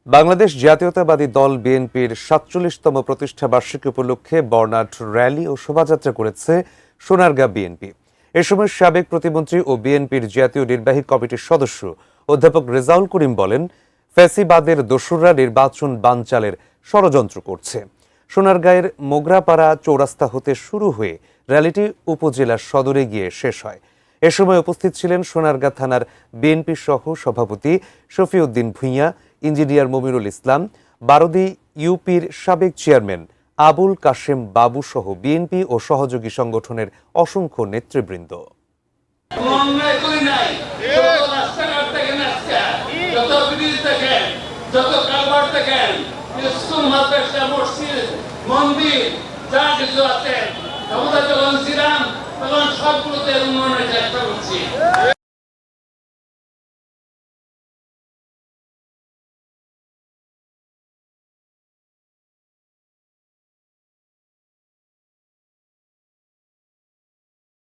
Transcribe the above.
বাংলাদেশ জাতীয়তাবাদী দল বিএনপির ৪৭তম প্রতিষ্ঠা বার্ষিকী উপলক্ষে বর্ণাঢ্য র্যালি ও শোভাযাত্রা করেছে সোনারগাঁ বিএনপি। এ সময় সাবেক প্রতিমন্ত্রী ও বিএনপির জাতীয় নির্বাহী কমিটির সদস্য অধ্যাপক রেজাউল করিম বলেন, ফ্যাসিবাদের দোসররা নির্বাচন বানচালের ষড়যন্ত্র করছে। সোনারগাঁয়ের মোগরাপাড়া চৌরাস্তা হতে শুরু হয়ে র্যালিটি উপজেলার সদরে গিয়ে শেষ হয়। এ সময় উপস্থিত ছিলেন সোনারগাঁ থানার বিএনপি সহ সভাপতি শফিউদ্দিন ভূঁইয়া, ইঞ্জিনিয়ার মমিনুল ইসলাম, বারদী ইউপির সাবেক চেয়ারম্যান আবুল কাশেম বাবু সহ বিএনপি ও সহযোগী সংগঠনের অসংখ্য নেতৃবৃন্দ। সবগুলোতে উন্নয়নের চেষ্টা করছি।